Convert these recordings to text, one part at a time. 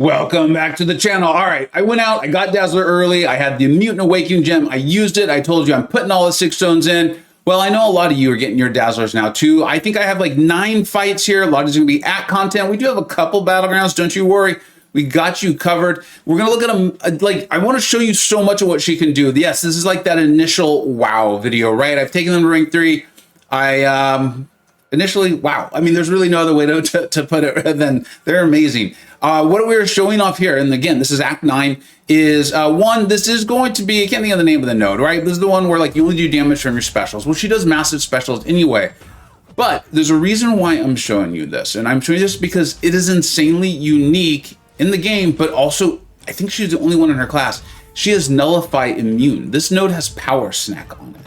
Welcome back to the channel. All right, I went out, I got Dazzler early. I had the Mutant Awakening gem. I used it. I told you I'm putting all the 6 stones in. Well, I know a lot of you are getting your Dazzlers now too. I think I have like 9 fights here. A lot of it's gonna be at content. We do have a couple battlegrounds, don't you worry. We got you covered. We're gonna look at them, like, I wanna show you so much of what she can do. Yes, this is like that initial wow video, right? I've taken them to rank 3. Initially, wow. I mean, there's really no other way to put it than they're amazing. What we're showing off here, and again, this is Act 9, is one, this is going to be, I can't think of the name of the node, right? This is the one where like you only do damage from your specials. Well, she does massive specials anyway. But there's a reason why I'm showing you this. And I'm showing you this because it is insanely unique in the game, but also, I think she's the only one in her class. She has Nullify Immune. This node has Power Snack on it.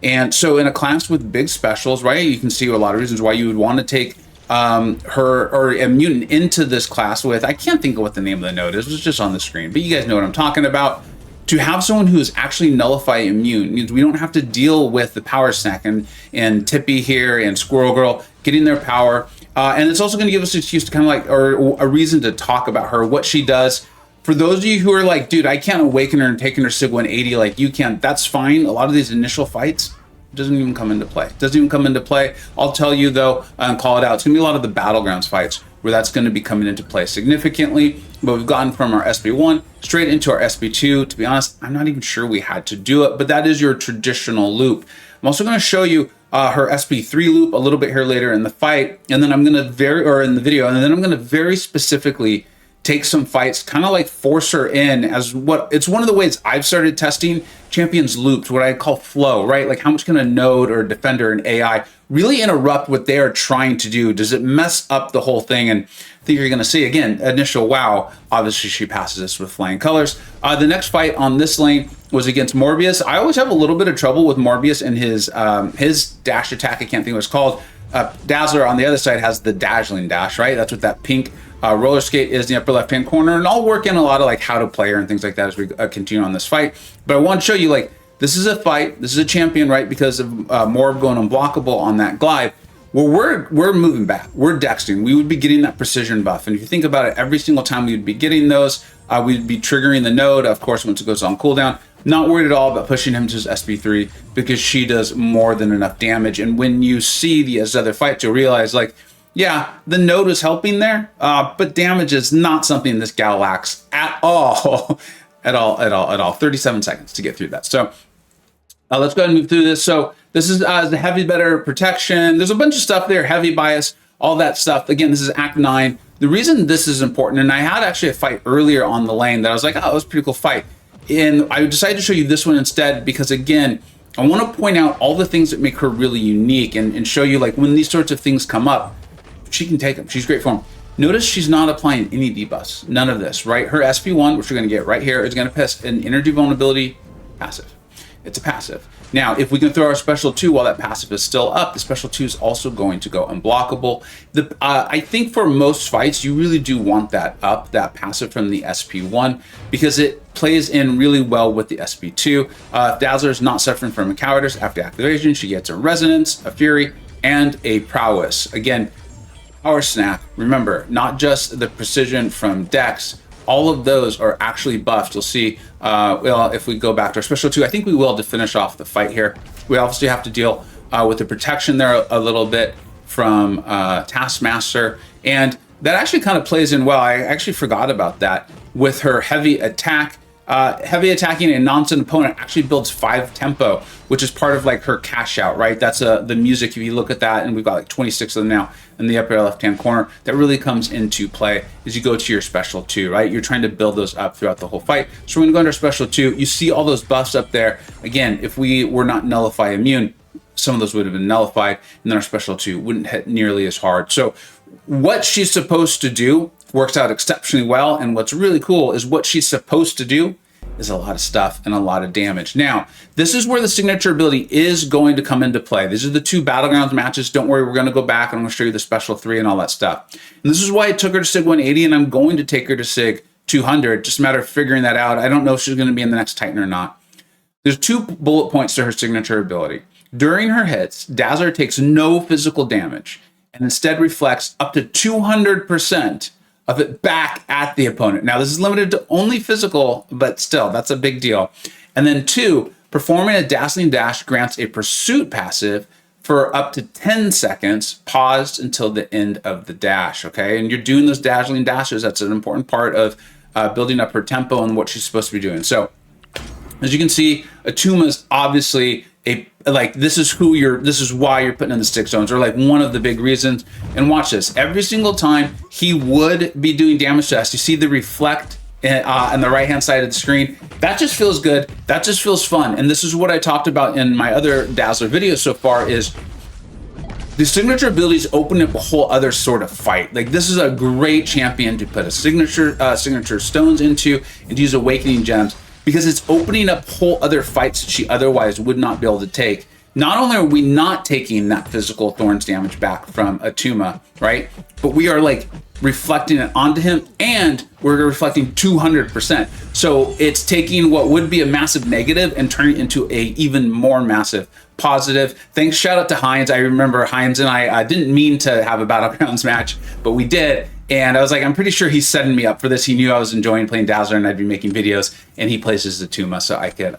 And so in a class with big specials, right, you can see a lot of reasons why you would want to take her or a mutant into this class with, I can't think of what the name of the node is, it's just on the screen, but you guys know what I'm talking about. To have someone who is actually Nullify Immune means we don't have to deal with the Power Snack and Tippy here and Squirrel Girl getting their power. And it's also going to give us an excuse to kind of like, or a reason to talk about her, what she does. For those of you who are like, dude, I can't awaken her and taking her Sig 180 like you can, that's fine. A lot of these initial fights doesn't even come into play. Doesn't even come into play. I'll tell you though, and call it out, it's gonna be a lot of the Battlegrounds fights where that's gonna be coming into play significantly. But we've gotten from our SB1 straight into our SB2. To be honest, I'm not even sure we had to do it, but that is your traditional loop. I'm also gonna show you her SB3 loop a little bit here later in the fight, and then I'm gonna in the video, and then I'm gonna very specifically take some fights, kind of like force her in as it's one of the ways I've started testing champions loops, what I call flow, right? Like how much can a node or a defender and AI really interrupt what they are trying to do? Does it mess up the whole thing? And I think you're gonna see, again, initial wow, obviously she passes us with flying colors. The next fight on this lane was against Morbius. I always have a little bit of trouble with Morbius and his dash attack, I can't think what it's called. Dazzler on the other side has the Dazzling Dash, right? That's what that pink roller skate is in the upper left-hand corner, and I'll work in a lot of like how to play her and things like that as we continue on this fight. But I want to show you, like, this is a fight, this is a champion, right? Because of Morb going unblockable on that glide. Well, we're moving back, we're dexting. We would be getting that precision buff, and if you think about it, every single time we would be getting those, we'd be triggering the node, of course, once it goes on cooldown. Not worried at all about pushing him to his SB3 because she does more than enough damage. And when you see these other fights, you'll realize, like, yeah, the node is helping there, but damage is not something this gal lacks at all. at all. 37 seconds to get through that. So let's go ahead and move through this. So this is the heavy better protection. There's a bunch of stuff there, heavy bias, all that stuff. Again, this is Act 9. The reason this is important, and I had actually a fight earlier on the lane that I was like, oh, it was a pretty cool fight. And I decided to show you this one instead because, again, I want to point out all the things that make her really unique and show you, like, when these sorts of things come up, she can take them. She's great for them. Notice she's not applying any debuffs. None of this, right? Her SP1, which we're going to get right here, is going to pass an energy vulnerability passive. It's a passive. Now, if we can throw our special 2 while that passive is still up, the special 2 is also going to go unblockable. I think for most fights, you really do want that up, that passive from the SP1, because it plays in really well with the SP2. Dazzler is not suffering from a cowardice after activation. She gets a resonance, a fury, and a prowess. Again, Power Snack, remember, not just the precision from Dex, all of those are actually buffed. You'll see, well, if we go back to our special 2, I think we will to finish off the fight here. We obviously have to deal with the protection there a little bit from Taskmaster, and that actually kind of plays in well. I actually forgot about that. With her heavy attack, heavy attacking a non-stun opponent actually builds 5 tempo, which is part of like her cash out, right? That's the music. If you look at that, and we've got like 26 of them now in the upper left-hand corner, that really comes into play as you go to your special 2, right? You're trying to build those up throughout the whole fight. So we're gonna go into our special 2. You see all those buffs up there. Again, if we were not Nullify Immune, some of those would have been nullified, and then our special 2 wouldn't hit nearly as hard. So what she's supposed to do works out exceptionally well, and what's really cool is what she's supposed to do is a lot of stuff and a lot of damage. Now, this is where the signature ability is going to come into play. These are the 2 Battlegrounds matches. Don't worry, we're going to go back and I'm going to show you the special 3 and all that stuff. And this is why I took her to Sig 180, and I'm going to take her to Sig 200. Just a matter of figuring that out. I don't know if she's going to be in the next Titan or not. There's 2 bullet points to her signature ability. During her hits, Dazzler takes no physical damage and instead reflects up to 200% of it back at the opponent. Now, this is limited to only physical, but still, that's a big deal. And then 2, performing a dazzling dash grants a pursuit passive for up to 10 seconds, paused until the end of the dash, okay? And you're doing those dazzling dashes. That's an important part of building up her tempo and what she's supposed to be doing. So, as you can see, Atuma's obviously this is why you're putting in the stick zones, or like one of the big reasons. And watch this. Every single time he would be doing damage to us, you see the reflect on the right-hand side of the screen. That just feels good. That just feels fun. And this is what I talked about in my other Dazzler videos so far, is the signature abilities open up a whole other sort of fight. Like, this is a great champion to put a signature stones into and to use awakening gems, because it's opening up whole other fights that she otherwise would not be able to take. Not only are we not taking that physical thorns damage back from Attuma, right? But we are like reflecting it onto him, and we're reflecting 200%. So it's taking what would be a massive negative and turning it into a even more massive positive. Thanks, shout out to Heinz. I remember Heinz and I didn't mean to have a Battlegrounds match, but we did. And I was like, I'm pretty sure he's setting me up for this. He knew I was enjoying playing Dazzler and I'd be making videos, and he places Attuma so I could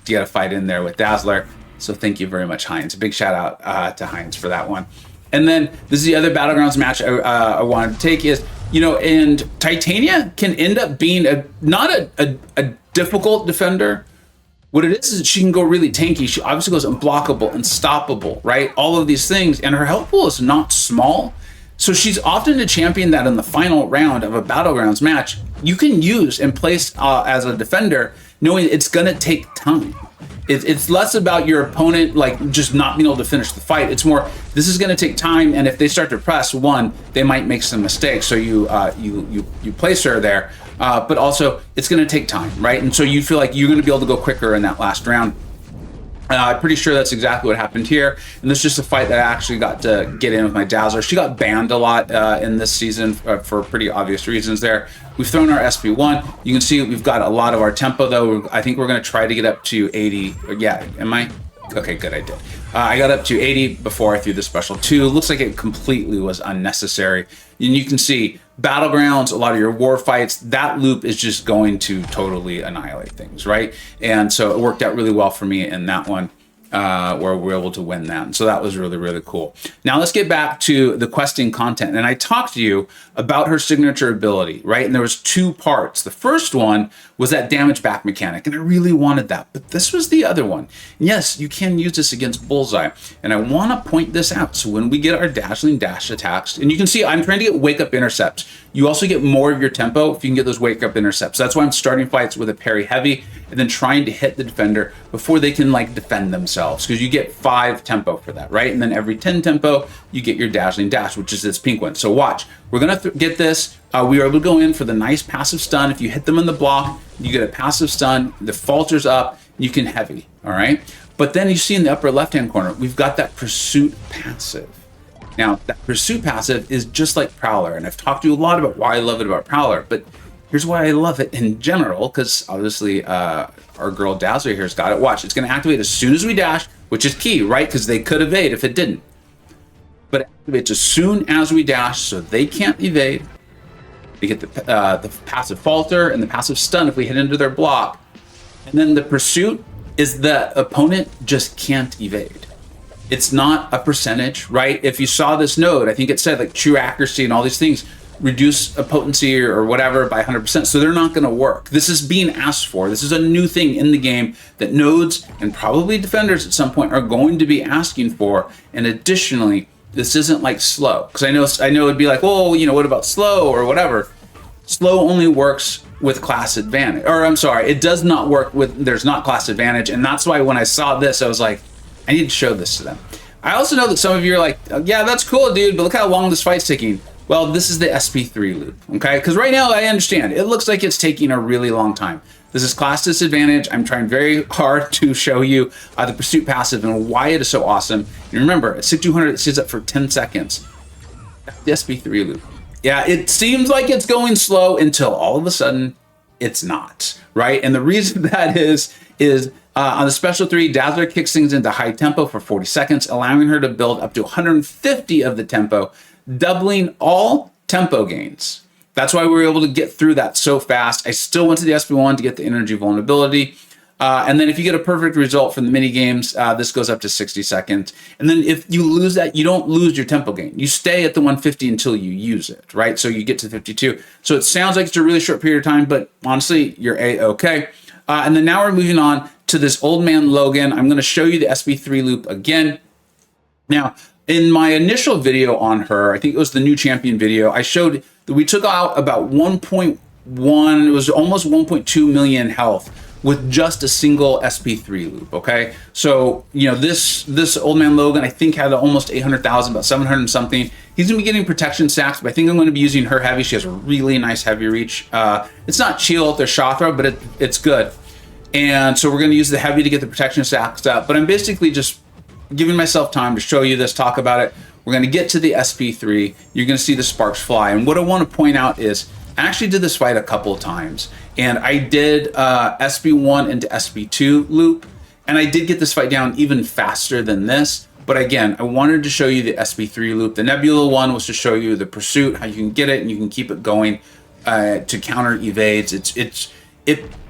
get a fight in there with Dazzler. So thank you very much, Heinz. A big shout out to Heinz for that one. And then this is the other Battlegrounds match I wanted to take is, and Titania can end up being not a difficult defender. What it is she can go really tanky. She obviously goes unblockable, unstoppable, right? All of these things. And her health pool is not small. So she's often a champion that in the final round of a Battlegrounds match, you can use and place as a defender, knowing it's going to take time. It's less about your opponent like just not being able to finish the fight. It's more, this is going to take time, and if they start to press, one, they might make some mistakes. So you place her there, but also it's going to take time, right? And so you feel like you're going to be able to go quicker in that last round. I'm pretty sure that's exactly what happened here. And this is just a fight that I actually got to get in with my Dazzler. She got banned a lot in this season for pretty obvious reasons there. We've thrown our SP1. You can see we've got a lot of our tempo, though. I think we're going to try to get up to 80. Yeah, am I? Okay, good, I did. I got up to 80 before I threw the special 2. Looks like it completely was unnecessary. And you can see Battlegrounds, a lot of your war fights, that loop is just going to totally annihilate things, right? And so it worked out really well for me in that one, where we were able to win that. And so that was really, really cool. Now let's get back to the questing content. And I talked to you about her signature ability, right? And there was 2 parts. The first one was that damage back mechanic, and I really wanted that. But this was the other one. And yes, you can use this against Bullseye. And I want to point this out. So when we get our dazzling dash attacks, and you can see I'm trying to get wake up intercepts. You also get more of your tempo if you can get those wake up intercepts. That's why I'm starting fights with a parry heavy and then trying to hit the defender before they can like defend themselves, because you get 5 tempo for that, right? And then every 10 tempo, you get your dazzling dash, which is this pink one. So watch, we're gonna get this. We are able to go in for the nice passive stun. If you hit them in the block, you get a passive stun, the falter's up, you can heavy, all right? But then you see in the upper left-hand corner, we've got that pursuit passive. Now, that pursuit passive is just like Prowler, and I've talked to you a lot about why I love it about Prowler, but here's why I love it in general, because obviously our girl Dazzler here's got it. Watch, it's going to activate as soon as we dash, which is key, right? Because they could evade if it didn't. But it activates as soon as we dash, so they can't evade. They get the passive falter and the passive stun if we hit into their block. And then the pursuit is the opponent just can't evade. It's not a percentage, right? If you saw this node, I think it said like true accuracy and all these things reduce a potency or whatever by 100%. So they're not going to work. This is being asked for. This is a new thing in the game that nodes and probably defenders at some point are going to be asking for. And additionally, this isn't like slow, because I know it'd be like, well, what about slow or whatever? Slow only works with class advantage, or I'm sorry, it does not work with, there's not class advantage. And that's why when I saw this, I was like, I need to show this to them. I also know that some of you are like, yeah, that's cool, dude, but look how long this fight's taking. Well, this is the SP3 loop, okay? Because right now I understand, it looks like it's taking a really long time. This is class disadvantage. I'm trying very hard to show you the pursuit passive and why it is so awesome. And remember, at 6200, it sits up for 10 seconds. The SP3 loop. Yeah, it seems like it's going slow until all of a sudden it's not, right? And the reason that is on the special 3, Dazzler kicks things into high tempo for 40 seconds, allowing her to build up to 150 of the tempo, doubling all tempo gains. That's why we were able to get through that so fast. I still went to the SB1 to get the energy vulnerability. And then if you get a perfect result from the mini games, this goes up to 60 seconds. And then if you lose that, you don't lose your tempo gain. You stay at the 150 until you use it, right? So you get to 52. So it sounds like it's a really short period of time, but honestly, you're A-okay. And then now we're moving on to this old man Logan. I'm going to show you the SB3 loop again. Now, in my initial video on her, I think it was the new champion video, I showed that we took out about 1.1, it was almost 1.2 million health with just a single SP3 loop, okay? So, you know, this old man Logan, I think had almost 800,000, about 700 and something. He's gonna be getting protection stacks, but I think I'm gonna be using her heavy. She has a really nice heavy reach. It's not shield or shot throw, but it's good. And so we're gonna use the heavy to get the protection stacks up, but I'm basically just giving myself time to show you this, talk about it. We're gonna get to the SP3. You're gonna see the sparks fly. And what I wanna point out is, I actually did this fight a couple of times, and I did SB1 into SB2 loop, and I did get this fight down even faster than this. But again, I wanted to show you the SB3 loop. The Nebula one was to show you the pursuit, how you can get it and you can keep it going to counter evades.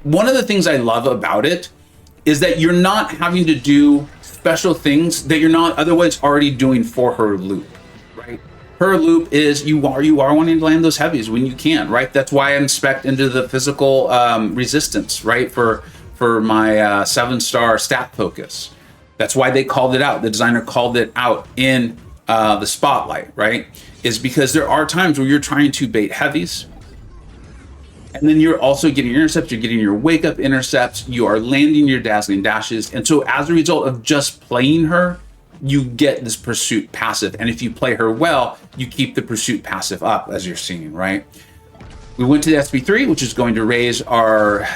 One of the things I love about it is that you're not having to do special things that you're not otherwise already doing for her loop, right? Her loop is you are wanting to land those heavies when you can, right? That's why I inspect into the physical resistance, right? For my 7-star stat focus. That's why they called it out. The designer called it out in the spotlight, right? Is because there are times where you're trying to bait heavies, and then you're also getting intercepts, you're getting your wake up intercepts, you are landing your dazzling dashes. And so as a result of just playing her, you get this pursuit passive. And if you play her well, you keep the pursuit passive up, as you're seeing, right? We went to the SB3, which is going to raise our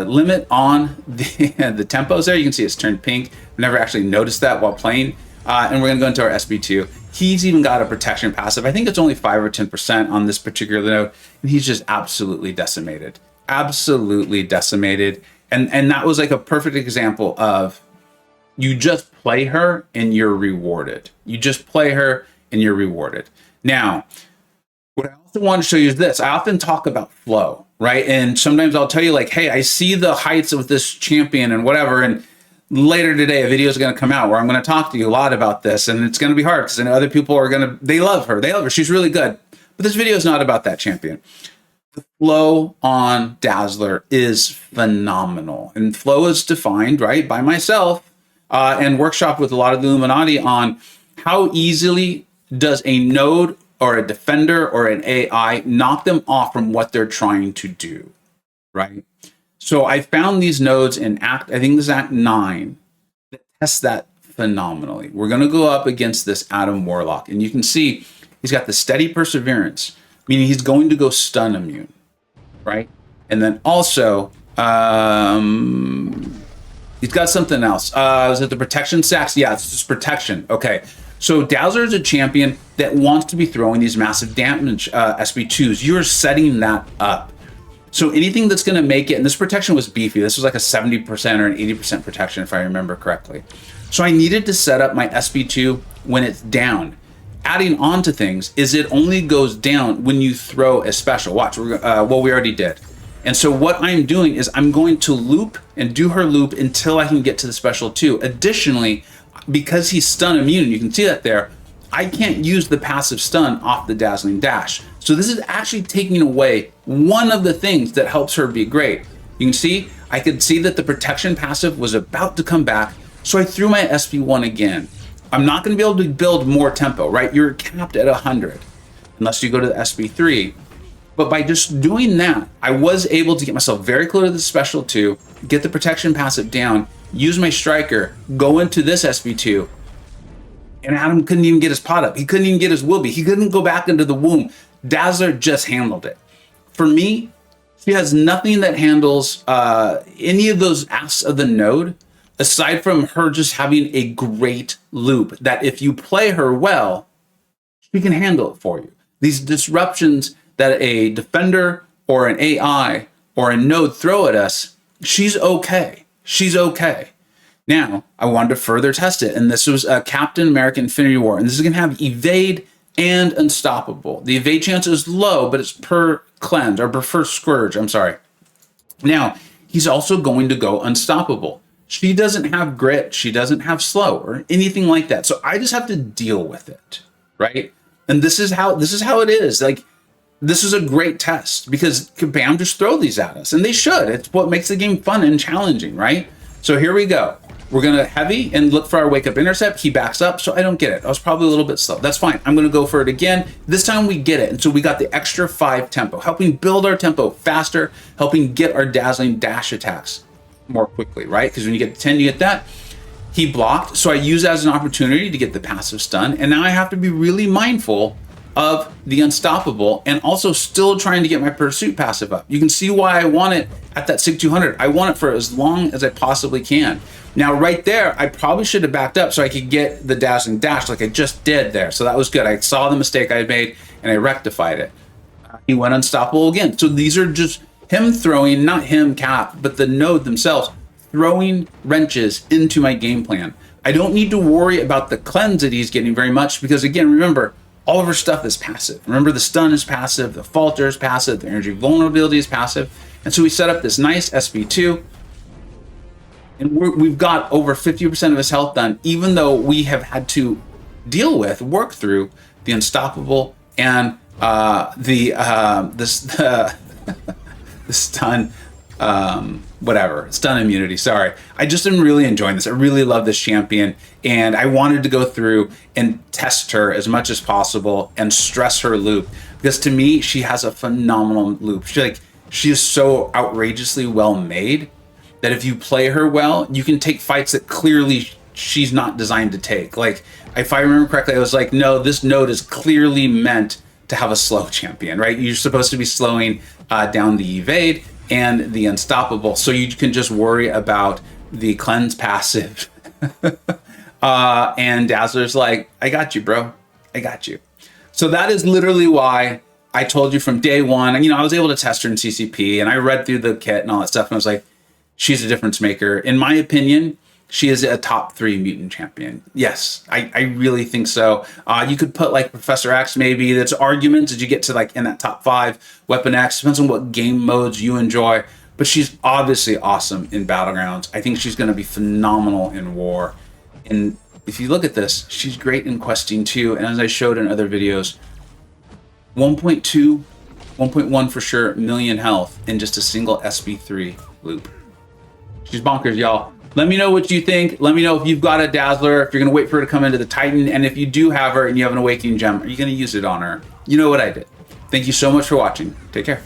limit on the tempos there. You can see it's turned pink. I've never actually noticed that while playing. And we're gonna go into our SB2. He's even got a protection passive. I think it's only 5 or 10% on this particular node. And he's just absolutely decimated. Absolutely decimated. And that was like a perfect example of you just play her and you're rewarded. You just play her and you're rewarded. Now, what I also want to show you is this. I often talk about flow, right? And sometimes I'll tell you like, hey, I see the heights of this champion and whatever. And later today, a video is going to come out where I'm going to talk to you a lot about this. And it's going to be hard because other people are going to, they love her. They love her. She's really good. But this video is not about that champion. The flow on Dazzler is phenomenal. And flow is defined, right, by myself and workshop with a lot of the Illuminati on how easily does a node or a defender or an AI knock them off from what they're trying to do, right? So I found these nodes in I think this is Act 9, that test that phenomenally. We're going to go up against this Adam Warlock, and you can see he's got the steady perseverance, meaning he's going to go stun immune, right? And then also, he's got something else. Was it the protection stacks? Yeah, it's just protection. Okay. So Dazzler is a champion that wants to be throwing these massive damage SB2s. You're setting that up. So anything that's going to make it, and this protection was beefy. This was like a 70% or an 80% protection, if I remember correctly. So I needed to set up my SB2 when it's down. Adding on to things is it only goes down when you throw a special. Watch, well, we already did. And so what I'm doing is I'm going to loop and do her loop until I can get to the special 2. Additionally, because he's stun immune, you can see that there, I can't use the passive stun off the dazzling dash. So this is actually taking away one of the things that helps her be great. You can see, I could see that the protection passive was about to come back. So I threw my SB1 again. I'm not going to be able to build more tempo, right? You're capped at 100 unless you go to the SB3. But by just doing that, I was able to get myself very close to the special 2, get the protection passive down, use my striker, go into this SB2, and Adam couldn't even get his pot up. He couldn't even get his Wilby. He couldn't go back into the womb. Dazzler just handled it. For me, she has nothing that handles any of those asks of the node, aside from her just having a great loop that if you play her well, she can handle it for you. These disruptions that a defender or an AI or a node throw at us, she's okay. She's okay. Now, I wanted to further test it, and this was a Captain America Infinity War, and this is going to have evade and unstoppable. The evade chance is low, but it's per Cleanse, or prefer Scourge, I'm sorry. Now, he's also going to go Unstoppable. She doesn't have Grit, she doesn't have Slow, or anything like that. So I just have to deal with it, right? And this is how it is. Like, this is a great test because Kabam just throw these at us, and they should. It's what makes the game fun and challenging, right? So here we go. We're gonna heavy and look for our wake up intercept. He backs up, so I don't get it. I was probably a little bit slow. That's fine. I'm gonna go for it again. This time we get it. And so we got the extra 5 tempo, helping build our tempo faster, helping get our dazzling dash attacks more quickly, right? Because when you get 10, you get that. He blocked, so I use that as an opportunity to get the passive stun. And now I have to be really mindful of the Unstoppable and also still trying to get my Pursuit passive up. You can see why I want it at that SIG 200. I want it for as long as I possibly can. Now, right there, I probably should have backed up so I could get the dazzling dash like I just did there. So that was good. I saw the mistake I had made and I rectified it. He went Unstoppable again. So these are just him throwing, not him, Cap, but the node themselves, throwing wrenches into my game plan. I don't need to worry about the cleanse that he's getting very much because, again, remember, all of her stuff is passive. Remember, the stun is passive, the falter is passive, the energy vulnerability is passive. And so we set up this nice SP2, and we've got over 50% of his health done, even though we have had to work through the Unstoppable and the stun, stun immunity. Sorry. I just am really enjoying this. I really love this champion, and I wanted to go through and test her as much as possible and stress her loop, because to me, she has a phenomenal loop. She is so outrageously well made that if you play her well, you can take fights that clearly she's not designed to take. Like, if I remember correctly, I was like, no, this node is clearly meant to have a slow champion, right? You're supposed to be slowing down the evade and the Unstoppable, so you can just worry about the cleanse passive. And Dazzler's like, I got you, bro. I got you. So that is literally why I told you from day one. And, I was able to test her in CCP, and I read through the kit and all that stuff, and I was like, she's a difference maker. In my opinion, she is a top 3 mutant champion. Yes, I really think so. You could put like Professor X, maybe. That's arguments as you get to like in that top 5. Weapon X, depends on what game modes you enjoy. But she's obviously awesome in Battlegrounds. I think she's going to be phenomenal in War. And if you look at this, she's great in questing too. And as I showed in other videos, 1.2, 1.1 for sure, million health in just a single SB3 loop. She's bonkers, y'all. Let me know what you think. Let me know if you've got a Dazzler, if you're going to wait for her to come into the Titan, and if you do have her and you have an Awakening Gem, are you going to use it on her? You know what I did. Thank you so much for watching. Take care.